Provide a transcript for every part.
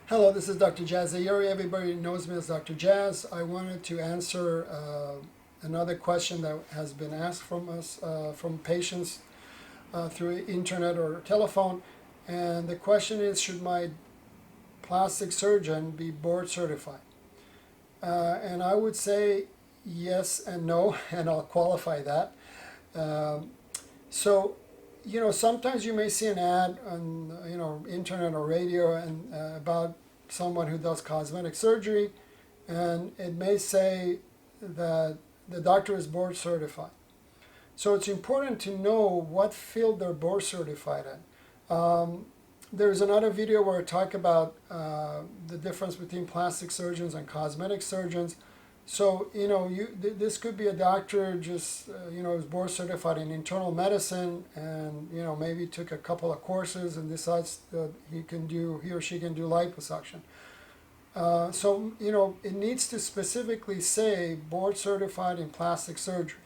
Hello, this is Dr. Jazayeri. Everybody knows me as Dr. Jazz. I wanted to answer another question that has been asked from us, from patients through internet or telephone. And the question is, should my plastic surgeon be board certified? And I would say yes and no, and I'll qualify that. Um, so, sometimes you may see an ad on, internet or radio and about someone who does cosmetic surgery, and it may say that the doctor is board certified. So it's important to know what field they're board certified in. There's another video where I talk about the difference between plastic surgeons and cosmetic surgeons. So, this could be a doctor just, is board certified in internal medicine and, maybe took a couple of courses and decides that he or she can do liposuction. So, it needs to specifically say board certified in plastic surgery.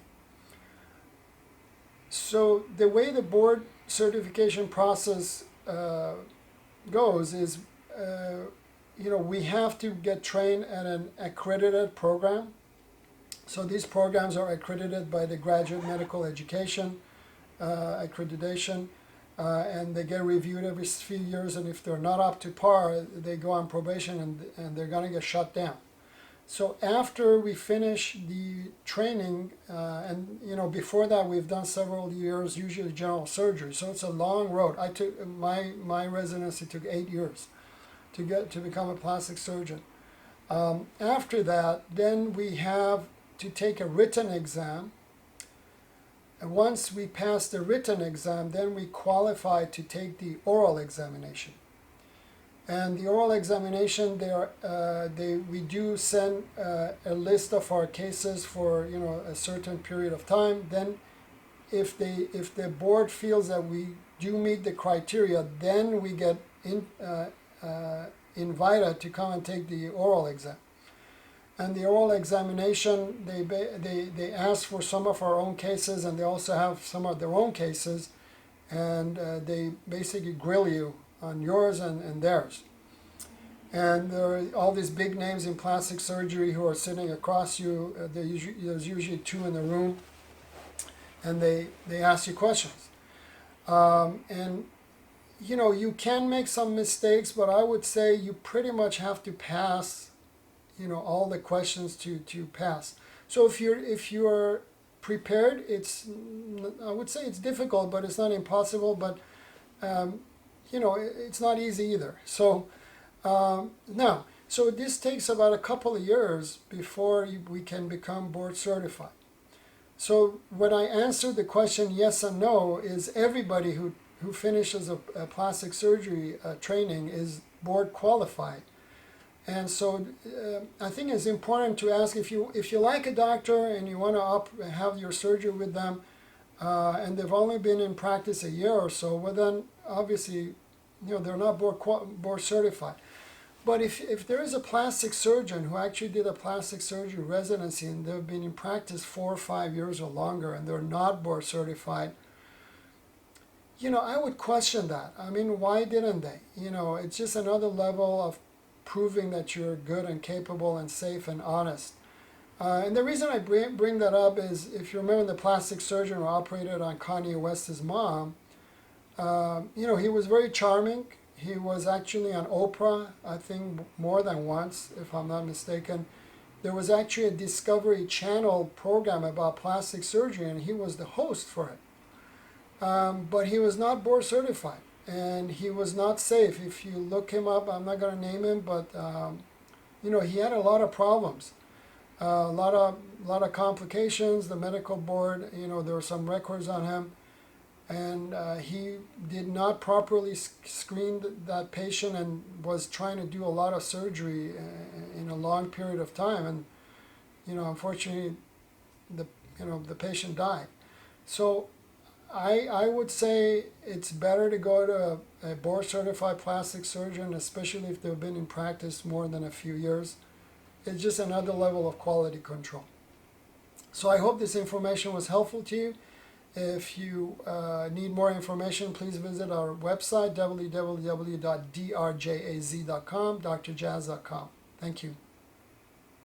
So the way the board certification process goes is, we have to get trained at an accredited program. So these programs are accredited by the Graduate Medical Education accreditation, and they get reviewed every few years. And if they're not up to par, they go on probation and they're going to get shut down. So after we finish the training, and before that we've done several years, usually general surgery. So it's a long road. I took my residency took 8 years to become a plastic surgeon. After that, then we have to take a written exam. And once we pass the written exam, then we qualify to take the oral examination. And the oral examination, we do send a list of our cases for a certain period of time. Then, if the board feels that we do meet the criteria, then we get invited to come and take the oral exam. And the oral examination, they ask for some of our own cases, and they also have some of their own cases, and they basically grill you on yours and theirs. And there are all these big names in plastic surgery who are sitting across you. There's usually two in the room, and they ask you questions. And you can make some mistakes, but I would say you pretty much have to pass, all the questions to pass. So if you're prepared, I would say it's difficult, but it's not impossible. But it's not easy either. So so this takes about a couple of years before we can become board certified. So when I answer the question yes and no, is everybody who finishes a plastic surgery training is board qualified. And so I think it's important to ask if you like a doctor and you want to have your surgery with them, and they've only been in practice a year or so, well then obviously they're not board certified. But if there is a plastic surgeon who actually did a plastic surgery residency and they've been in practice 4 or 5 years or longer and they're not board certified, I would question that. I mean, why didn't they? It's just another level of proving that you're good and capable and safe and honest. And the reason I bring that up is, if you remember the plastic surgeon who operated on Kanye West's mom, he was very charming. He was actually on Oprah, I think more than once, if I'm not mistaken. There was actually a Discovery Channel program about plastic surgery, and he was the host for it. But he was not board certified, and he was not safe. If you look him up, I'm not going to name him, but he had a lot of problems, a lot of complications. The medical board, there were some records on him, and he did not properly screen that patient and was trying to do a lot of surgery in a long period of time, and unfortunately, the patient died. So I would say it's better to go to a board certified plastic surgeon, especially if they've been in practice more than a few years. It's just another level of quality control. So I hope this information was helpful to you. If you need more information, please visit our website, www.drjaz.com, drjaz.com. Thank you.